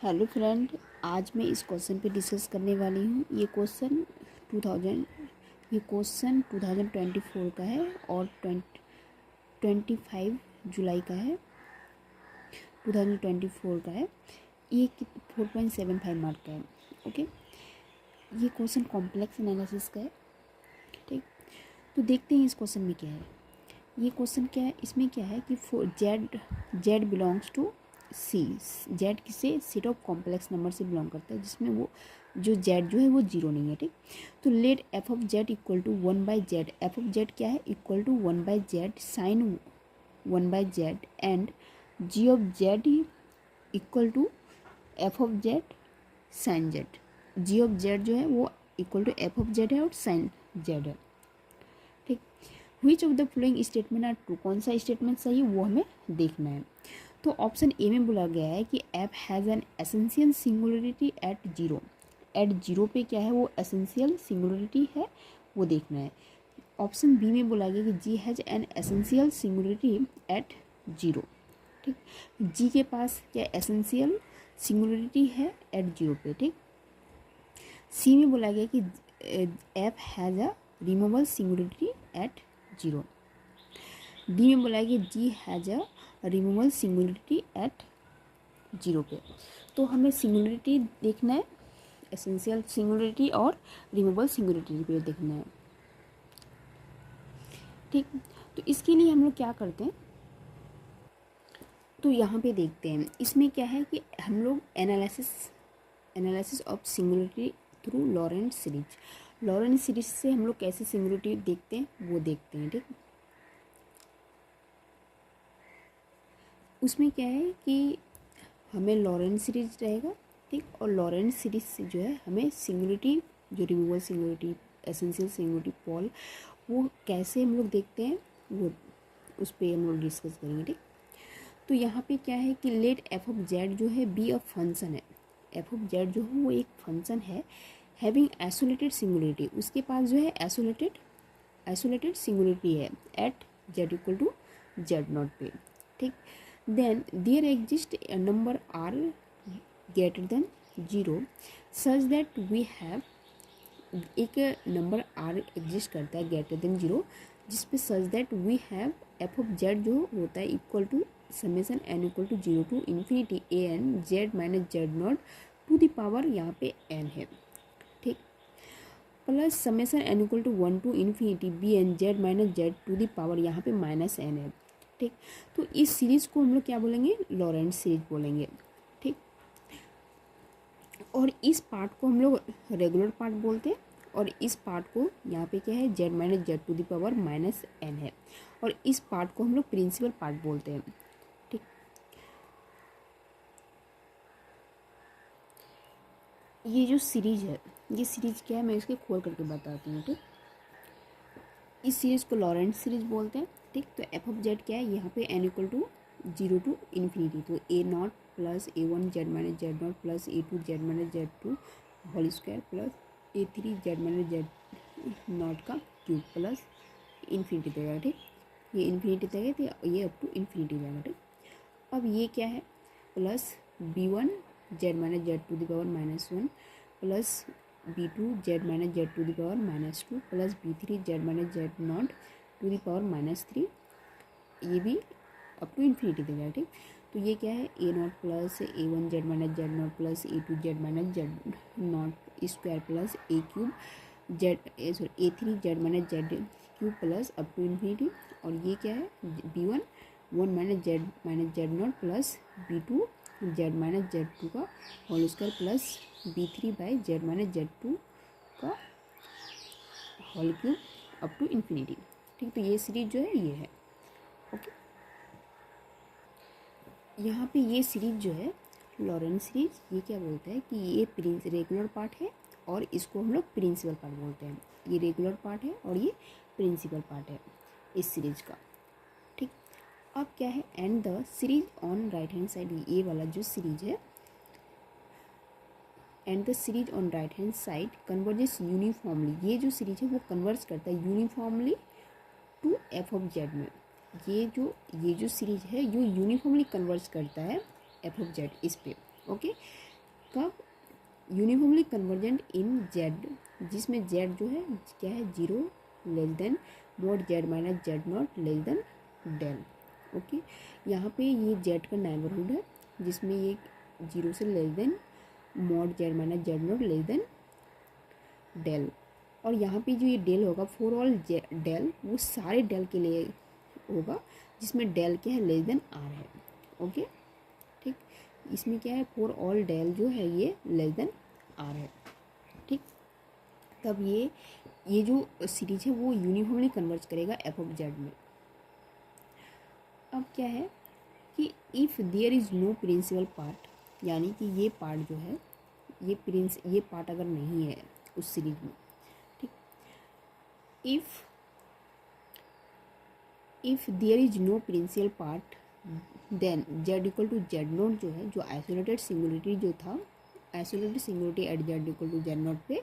Hello friend, आज मैं इस क्वेश्चन पे डिस्कस करने वाली हूँ। ये क्वेश्चन 2024 का है और 25 जुलाई का है। 2024 का है। ये 4.75 मार्क का है। ओके, ये क्वेश्चन कॉम्प्लेक्स एनालिसिस का है। ठीक, तो देखते हैं इस क्वेश्चन में क्या है। ये क्वेश्चन क्या है, इसमें क्या है कि Z belongs to C. Z किसे सेट ऑफ कॉम्प्लेक्स नंबर से बिलोंग करता है, जिसमें वो जो जेड जो है वो जीरो नहीं है। ठीक, तो let F of Z equal to 1/z। F of Z क्या है, equal to 1/z sine 1/z and G of Z equal to F of Z sine Z. G of Z जो है वो equal to F of Z है और sine Z है। ठीक, which of the following statement are true. कौन सा statement सही है वो हमें देखना है। तो ऑप्शन ए में बोला गया है कि F has an essential singularity at zero. At zero पे क्या है, वो एसेंशियल सिंगुलरिटी है, वो देखना है। ऑप्शन बी में बोला गया कि G has an essential singularity at zero. ठीक, जी के पास क्या एसेंशियल सिंगुलरिटी है एट जीरो पे। ठीक, सी में बोला गया कि F has a removal singularity at zero. D में बोला है कि G has a removal singularity at zero पे। तो हमें सिंगुलरिटी देखना है, एसेंशियल सिंगुलरिटी और रिमूवल सिंगुलरिटी पे देखना है। ठीक, तो इसके लिए हम लोग क्या करते हैं, तो यहाँ पे देखते हैं। इसमें क्या है कि हम लोग analysis of singularity through Laurent series. Laurent series से हम लोग कैसे सिंगुलरिटी देखते हैं वो देखते हैं। ठीक, उसमें क्या है कि हमें लॉरेंट सीरीज रहेगा। ठीक, और लॉरेंट सीरीज से जो है हमें सिंगुलरिटी, जो removal singularity, essential singularity Paul, वो कैसे हम लोग देखते हैं वो उस पर हम लोग डिस्कस करेंगे। ठीक, तो यहाँ पे क्या है कि लेट एफ ऑफ जेड जो है बी अ फंक्शन है। एफ ऑफ जेड जो है वो एक फंक्शन है हैविंग आइसोलेटेड सिंगुलरिटी। उसके पास जो है आइसोलेटेड सिंगुलरिटी है at Z equal to Z naught पे। ठीक, then there exists a number r greater than 0 such that we have, एक नंबर r एग्जिस्ट करता है ग्रेटर देन 0 जिस पे such that we have F of Z जो होता है equal to summation n equal to 0 to infinity A N Z minus Z naught to the power यहाँ पे n है। ठीक, plus summation n equal to 1 to infinity B N Z minus Z to the power यहाँ पे minus n है। ठीक, तो इस सीरीज को हम लोग क्या बोलेंगे, लॉरेंट सीरीज बोलेंगे। ठीक, और इस पार्ट को हम लोग रेगुलर पार्ट बोलते हैं और इस पार्ट को यहाँ पे क्या है Z minus Z to the power minus N है, और इस पार्ट को हम लोग प्रिंसिपल पार्ट बोलते हैं। ठीक, ये जो सीरीज है, ये सीरीज क्या है मैं इसके खोल करके बताती हूँ। ठीक, इस सीरीज को लॉरेंट सीरीज बोलते हैं। ठीक, तो एफ ऑफ जेड क्या है, यहाँ पे n equal to 0 to infinity, तो a naught plus a one Z minus Z naught plus a two Z minus Z two whole square plus a three Z minus Z naught का cube plus infinity देगा। ठीक, ये infinity देगा तो ये up to infinity जाएगा। ठीक, अब ये क्या है, plus B one Z minus Z to the power minus one plus B two Z minus Z to the power minus two plus B three Z minus Z naught to the power minus three, ये भी up to infinity देगा। ठीक, तो ये क्या है, a naught plus a one Z minus Z naught plus a two Z minus Z naught square plus a cube a three Z minus Z cube plus up to infinity, और ये क्या है b one minus Z naught plus B two Z minus Z two का whole square plus B three by z minus Z two का whole cube up to infinity. ठीक, तो ये series जो है ये है। ओके, यहाँ पे ये सीरीज जो है लॉरेंट सीरीज, ये क्या बोलता है कि ये रेगुलर पार्ट है और इसको हम लोग प्रिंसिपल पार्ट बोलते हैं। ये रेगुलर पार्ट है और ये प्रिंसिपल पार्ट है इस सीरीज का। ठीक, अब क्या है, and the series on right hand side, ये वाला जो सीरीज है, and the series on right hand side converges uniformly, ये जो सीरीज है वो कन्वर्स करता है uniformly to F of Z में। ये जो सीरीज है ये यूनिफॉर्मली कन्वर्स करता है एफ ऑफ जेड इस पे। ओके, कब? यूनिफॉर्मली कन्वर्जेंट इन जेड, जिसमें जेड जो है क्या है, zero less than mod Z minus Z naught less than del. Okay, यहाँ पे ये जेड का नेबरहुड है जिसमें ये जीरो से less than mod Z minus Z naught less than del. और यहाँ पे जो ये डेल होगा फॉर ऑल डेल, वो सारे डेल के लिए होगा जिसमें डेल क्या है, लेस देन आर है। ओके, ठीक, इसमें क्या है, फॉर ऑल डेल जो है ये लेस देन आर है। ठीक, तब ये जो सीरीज है वो यूनिफॉर्मली कन्वर्ज करेगा एफ ऑफ जेड में। अब क्या है कि if there is no principal part, यानी कि ये पार्ट जो है ये पार्ट अगर नहीं है उस सीरीज में, ठीक, if there is no principal part then Z equal to Z naught जो है, जो आइसोलेटेड सिंगुलरिटी जो था, isolated singularity at Z equal to Z naught पे,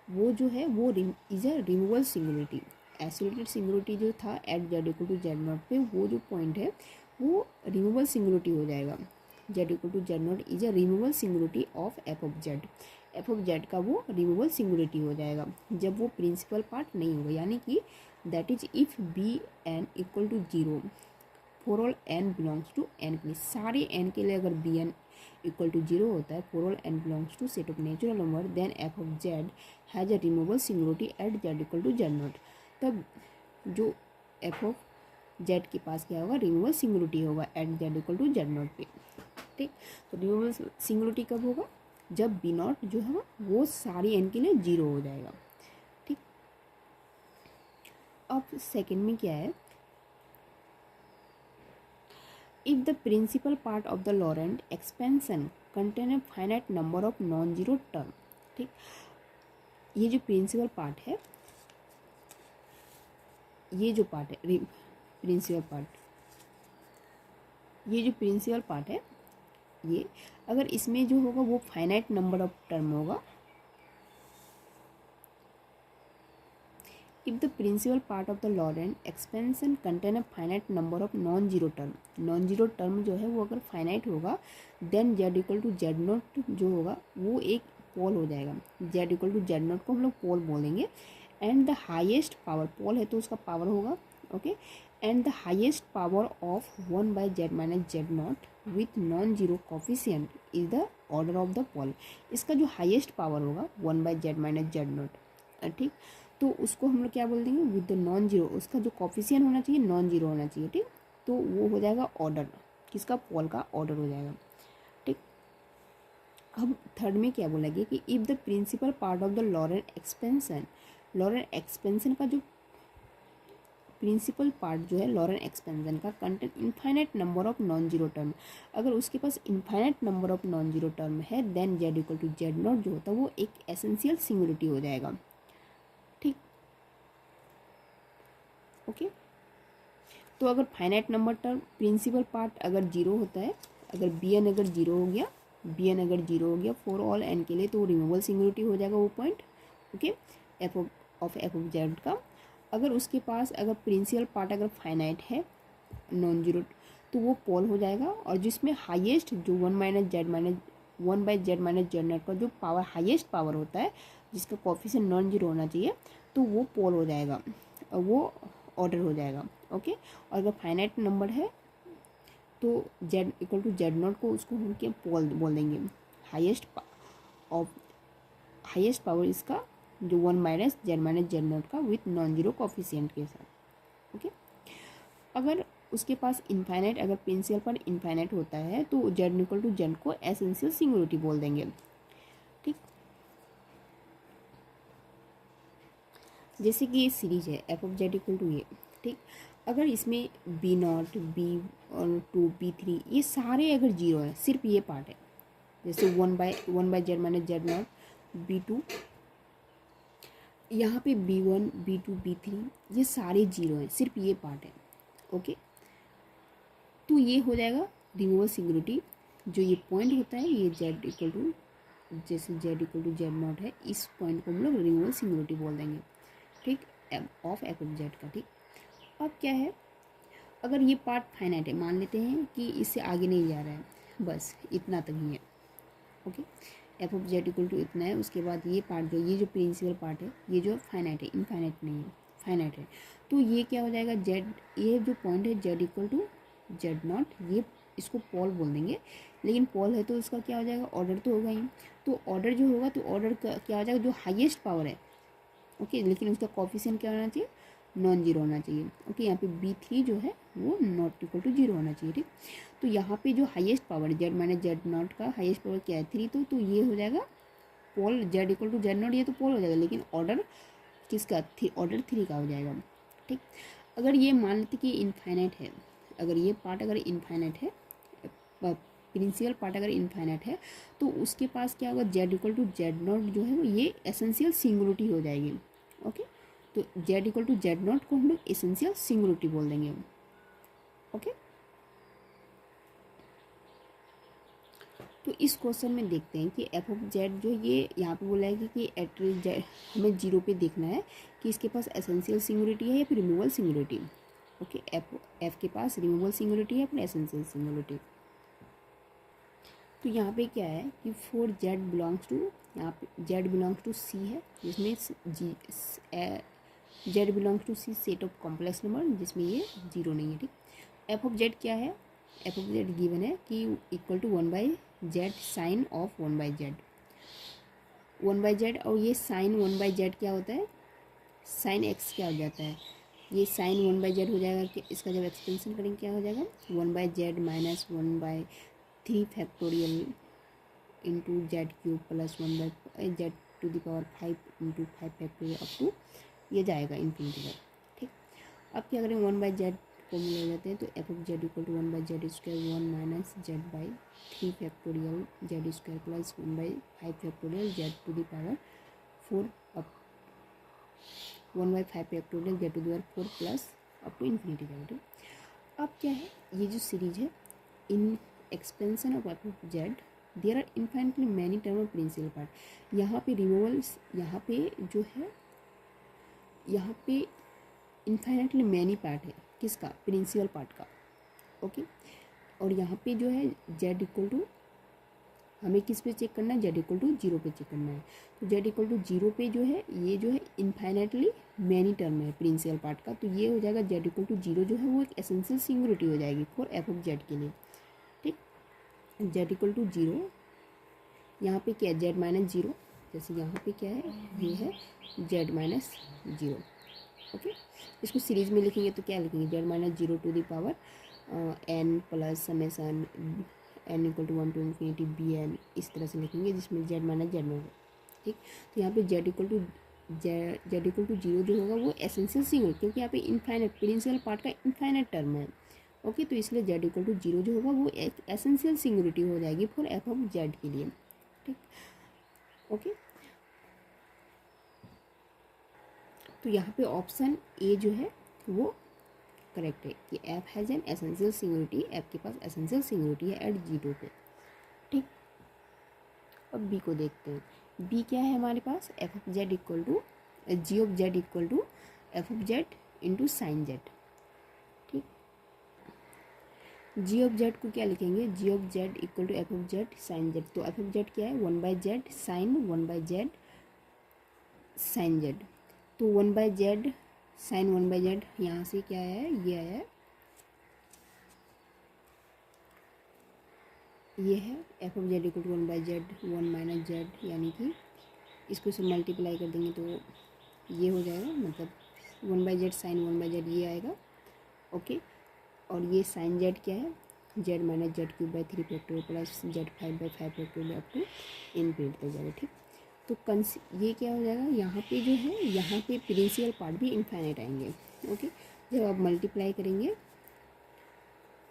वो जो है वो is a removal singularity. Isolated singularity जो था at Z equal to Z naught पे, वो जो पॉइंट है वो रिमूवल सिंगुलरिटी हो जाएगा। Z equal to Z naught is a removal singularity of F of Z. F of Z का वो रिमूवल सिंगुलरिटी हो जाएगा जब वो प्रिंसिपल पार्ट नहीं होगा, यानी कि that is if B N equal to zero for all N belongs to N के लिए, सारे एन के लिए अगर B N equal to zero होता है for all N belongs to set of natural number, then F of Z has a removal singularity at Z equal to Z naught. तब जो एफ ऑफ जेड के पास क्या होगा, removal singularity होगा at Z equal to Z naught पे। ठीक, तो रिमूवल सिंगुलरिटी कब होगा, जब बी नॉट जो है वो सारी एन के लिए जीरो हो जाएगा। ठीक, अब सेकेंड में क्या है, if the principal part of the Laurent expansion contain a finite number of non-zero term। ठीक, ये जो प्रिंसिपल पार्ट है, ये जो पार्ट है प्रिंसिपल पार्ट, ये जो प्रिंसिपल पार्ट है, ये अगर इसमें जो होगा वो फाइनाइट नंबर ऑफ टर्म होगा, if the principal part of the Laurent expansion contain a finite number of non-zero term, non-zero term जो है वो अगर फाइनाइट होगा, then z equal to Z naught जो होगा वो एक पोल हो जाएगा। z equal to Z naught को हम लोग पोल बोलेंगे। And the highest power, pole है तो उसका पावर होगा, okay, and the highest power of 1 by z minus Z naught with non zero coefficient is the order of the pole. इसका जो हाइएस्ट पावर होगा 1 by z minus Z naught, ठीक, तो उसको हम लोग क्या बोल देंगे, विद द नॉन जीरो, उसका जो कॉफिशियंट होना चाहिए नॉन जीरो होना चाहिए। ठीक, तो वो हो जाएगा ऑर्डर, किसका, पोल का ऑर्डर हो जाएगा। ठीक, अब थर्ड में क्या बोलेंगे कि if the principal part of the Laurent expansion, Laurent expansion का जो प्रिंसिपल पार्ट जो है लॉरेंट एक्सपेंशन का content infinite number of non zero term, अगर उसके पास infinite number of non zero term है, then Z equal to Z naught जो होता है वो एक एसेंशियल सिंगुलरिटी हो जाएगा। ठीक, ओके, तो अगर finite number term principal part अगर जीरो होता है, अगर बी एन अगर जीरो हो गया, बी एन अगर जीरो हो गया फॉर ऑल एन के लिए, तो रिमूवल सिंगुलरिटी हो जाएगा वो point, okay, F of Z का। अगर उसके पास अगर प्रिंसिपल पार्ट अगर फाइनाइट है नॉन जीरो, तो वो पोल हो जाएगा, और जिसमें हाईएस्ट जो 1 by z minus Z naught का जो पावर हाईएस्ट पावर होता है, जिसका कॉफिशिएंट नॉन जीरो होना चाहिए, तो वो पोल हो जाएगा, वो ऑर्डर हो जाएगा। ओके, और अगर फाइनाइट नंबर है तो Z equal to Z naught को उसको हम क्या बोल देंगे, हाईएस्ट पावर इसका जो 1 माइनस जेड नॉट का विथ नॉन जीरो कॉफिशिएंट के साथ। ओके, अगर उसके पास इनफाइनाइट, अगर प्रिंसिपल पर इनफाइनाइट होता है तो जेड इक्वल टू जेड को एसेंशियल सिंगुलरिटी बोल देंगे। ठीक, जैसे कि ये सीरीज है F of Z equal to a. ठीक, अगर इसमें बी नॉट, बी और 2, B3 ये सारे अगर जीरो हैं, सिर्फ ये पार्ट है, जैसे 1 by z minus Z not, B2, यहाँ पे B1, B2, B3 ये सारे जीरो हैं, सिर्फ ये पार्ट है। ओके, तो ये हो जाएगा रिमूवल सिंगुलरिटी। जो ये पॉइंट होता है ये जेड इक्वल टू, जैसे Z equal to Z naught है, इस पॉइंट को हम लोग रिमूवल सिंगुलरिटी बोल देंगे। ठीक, ऑफ एफ ऑफ जेड का। ठीक, अब क्या है, अगर ये पार्ट फाइनाइट है, मान लेते हैं कि इससे आगे नहीं जा रहा है, बस इतना तक ही है। Okay, F of Z equal to इतना है, उसके बाद ये पार्ट जो ये जो प्रिंसिपल पार्ट है ये जो फाइनाइट है, इनफाइनाइट नहीं है, फाइनाइट है, तो ये क्या हो जाएगा जेड, ये जो पॉइंट है Z equal to Z naught, ये इसको पोल बोल देंगे, लेकिन पोल है तो इसका क्या हो जाएगा ऑर्डर तो होगा ही, तो ऑर्डर जो होगा तो ऑर्डर का क्या हो जाएगा जो हाईएस्ट पावर है, ओके, लेकिन उसका कोफिशिएंट क्या होना चाहिए, नॉन जीरो होना चाहिए, ओके, यहाँ पे B3 जो है वो नॉट इक्वल टू जीरो होना चाहिए, ठीक। तो यहाँ पे जो highest power z minus Z naught का हाईएस्ट पावर क्या है 3, तो ये हो जाएगा pole z equal to Z naught, ये तो पोल हो जाएगा, लेकिन ऑर्डर किसका ऑर्डर 3 का हो जाएगा, ठीक। अगर ये मान लेते कि इनफाइनाइट है, अगर ये पार्ट अगर इनफाइनाइट है, प्रिंसिपल पार्ट अगर इनफाइनाइट है, तो उसके पास क्या होगा Z equal to Z naught जो है ये एसेंशियल सिंगुलरिटी हो जाएगी, ओके। तो Z equal to Z naught को हम लोग एसेंशियल सिंगुलरिटी बोल देंगे, ओके। तो इस क्वेश्चन में देखते हैं कि एफ ऑफ जेड जो ये यहाँ पे बोला है कि एट जेड हमें जीरो पे देखना है कि इसके पास एसेंशियल सिंगुलरिटी है या फिर रिमूवल सिंगुलरिटी, ओके। एफ के पास रिमूवल सिंगुलरिटी है या फिर एसेंशियल सिंगुलरिटी। तो यहाँ पे क्या है कि फोर जेड बिलोंग्स टू, यहाँ पे जेड बिलोंग्स टू सी है, जिसमें Z belongs to C set of complex number जिसमें ये जीरो नहीं है, ठीक। एफ ऑफ जेड क्या है, एफ ऑफ जेड गिवन है कि equal to 1/z sign of 1/z, 1/z, और ये साइन 1/z क्या होता है, साइन एक्स क्या हो जाता है, ये साइन 1/z हो जाएगा कि इसका जब एक्सपेंशन करेंगे क्या हो जाएगा 1/z minus 1/3 factorial into Z cube plus 1/z to the power 5 into 5 factorial up to ये जाएगा इन्फिनिटी तक, ठीक। अब क्या करें 1/z को मिल जाते हैं, तो f of Z equal to 1/z square 1 minus z/3 factorial z square plus 1/5 factorial z to the power 4 up 1/5 factorial z to the power 4 plus up to infinity जाएगा। अब क्या है ये जो सीरीज है in expansion of F of z there are infinitely many term of principal part, यहाँ पे removals, यहाँ पे जो है यहाँ पे इन्फाइनेटली मैनी पार्ट है किसका, प्रिंसिपल पार्ट का, ओके। और यहाँ पे जो है जेड इक्वल टू हमें किस पे चेक करना है, जेड इक्वल टू जीरो पे चेक करना है, तो जेड इक्वल टू जीरो पे जो है ये जो है इन्फाइनेटली मैनी टर्म है प्रिंसिपल पार्ट का, तो ये हो जाएगा जेड इक्वल टू जीरो जो है वो एक एसेंशियल सिंगुलरिटी हो जाएगी फॉर एफ ऑफ जेड के लिए, ठीक। जेड इक्वल टू जीरो, यहाँ पे क्या है जेड माइनस जीरो, जैसे यहाँ पे क्या है ये है जेड माइनस जीरो, ओके। इसको सीरीज में लिखेंगे तो क्या लिखेंगे Z minus zero to the power N plus summation N equal to 1 to infinity B N, इस तरह से लिखेंगे जिसमें जेड माइनस जेड नॉट, ठीक। तो यहाँ पे जेड इक्वल टू जीरो जो होगा वो एसेंशियल सिंगल, क्योंकि यहाँ पे इनफाइनाइट प्रिंसिपल पार्ट का इनफाइनाइट टर्म है, ओके। तो इसलिए जेड इक्वल टू जीरो जो होगा वो एक एसेंशियल सिंगुलरिटी हो जाएगी फॉर एफ ऑफ जेड के लिए, ठीक, ओके। तो यहाँ पे ऑप्शन ए जो है वो करेक्ट है कि F has an essential singularity, F के पास एसेंशियल सिंगुलरिटी है एट जीरो पे, ठीक। अब बी को देखते हैं, बी क्या है हमारे पास f of Z equal to g of Z equal to F of z into sine z, ठीक। जी ऑफ जेड को क्या लिखेंगे, g of Z equal to F of Z sine z, तो एफ ऑफ जेड क्या है 1/z sine 1/z sign z, तो 1/z sine 1/z यहाँ से क्या है ये आया, ये है F of Z equal to 1/z 1 minus Z, यानी कि इसको से मल्टीप्लाई कर देंगे तो ये हो जाएगा, मतलब 1/z साइन 1/z ये आएगा, ओके। और ये साइन जेड क्या है Z minus Z cube by 3 factorial plus Z 5/5 factorial up to infinity तक जाएगा, ठीक। तो ये क्या हो जाएगा यहाँ पे जो है यहाँ पे प्रिंसिपल पार्ट भी इनफाइनाइट आएंगे, ओके। जब आप मल्टीप्लाई करेंगे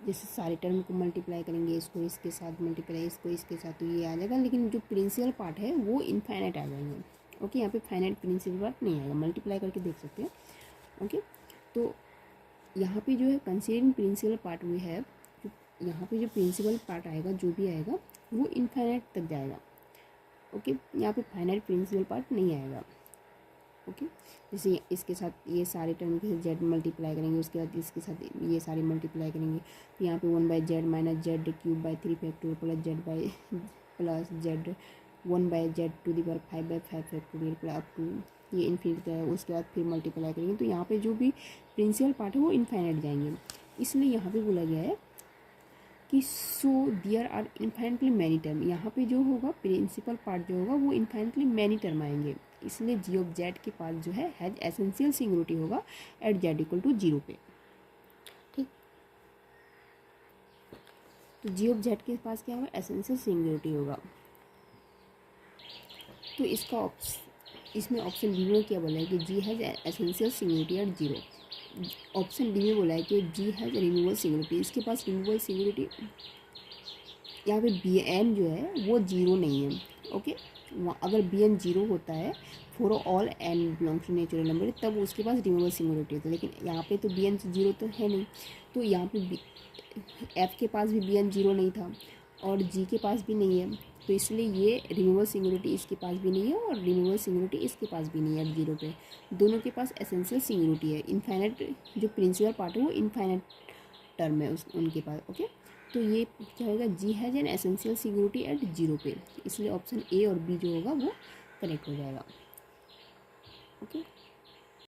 जैसे सारे टर्म को मल्टीप्लाई करेंगे, इसको इसके साथ मल्टीप्लाई इसको इसके साथ, तो ये आ जाएगा, लेकिन जो प्रिंसिपल पार्ट है वो इनफाइनाइट आ जाएंगे, ओके। यहाँ पे फाइनाइट प्रिंसिपल पार्ट नहीं आएगा, मल्टीप्लाई करके देख सकते हैं, ओके। तो यहाँ पे जो है considering principal part we have, यहाँ पे जो प्रिंसिपल पार्ट आएगा जो भी आएगा वो इनफाइनाइट तक जाएगा, ओके। यहाँ पे फाइनाइट प्रिंसिपल पार्ट नहीं आएगा, ओके। जैसे इसके साथ ये सारे टर्म के साथ जेड मल्टीप्लाई करेंगे, उसके बाद इसके साथ ये सारे मल्टीप्लाई करेंगे, तो यहाँ पे 1/z minus Z cube by 3 factorial plus Z 1/z⁵ factorial up to ये इन्फिनिट है, उसके बाद फिर मल्टीप्लाई करेंगे तो यहाँ पे जो भी प्रिंसिपल पार्ट है वो इनफाइनाइट जाएंगे। इसलिए यहाँ पे बोला गया है कि so there are infinitely many term, यहाँ पे जो होगा प्रिंसिपल पार्ट जो होगा वो इन्फाइनेटली मैनी टर्म आएंगे। इसलिए जी ऑफ जेड के पास जो है हैज एसेंशियल सिंगुलरिटी होगा एट जेड इक्वल टू 0 पे। ठीक, तो जी ऑफ जेड के पास क्या होगा, एसेंशियल सिंगुलरिटी होगा। तो इसका इसमें ऑप्शन बी में क्या बोला है कि g has essential singularity at 0। Option D में बोला है कि जी हैज रिमूवल सिंगुलरिटी, इसके पास रिमूवल सिंगुलरिटी यहाँ पे बी एन जो है वो 0 नहीं है। ओके, अगर बी एन 0 होता है for all N belongs to natural number तब उसके पास रिमूवल सिंगुलरिटी होता है, लेकिन यहाँ पे तो बी एन 0 तो है नहीं, तो यहाँ पे एफ के पास भी बी एन 0 नहीं था और जी के पास भी नहीं है, तो इसलिए ये रिमूवल सिंगुलरिटी इसके पास भी नहीं है और रिमूवल सिंगुलरिटी इसके पास भी नहीं है एट 0 पे। दोनों के पास एसेंशियल सिंगुलरिटी है। इनफाइनाइट जो प्रिंसिपल पार्ट है वो इनफाइनाइट टर्म है उनके पास। ओके, तो ये क्या होगा, g has an essential security at 0 पे, इसलिए ऑप्शन ए और बी जो होगा वो करेक्ट हो जाएगा। ओके।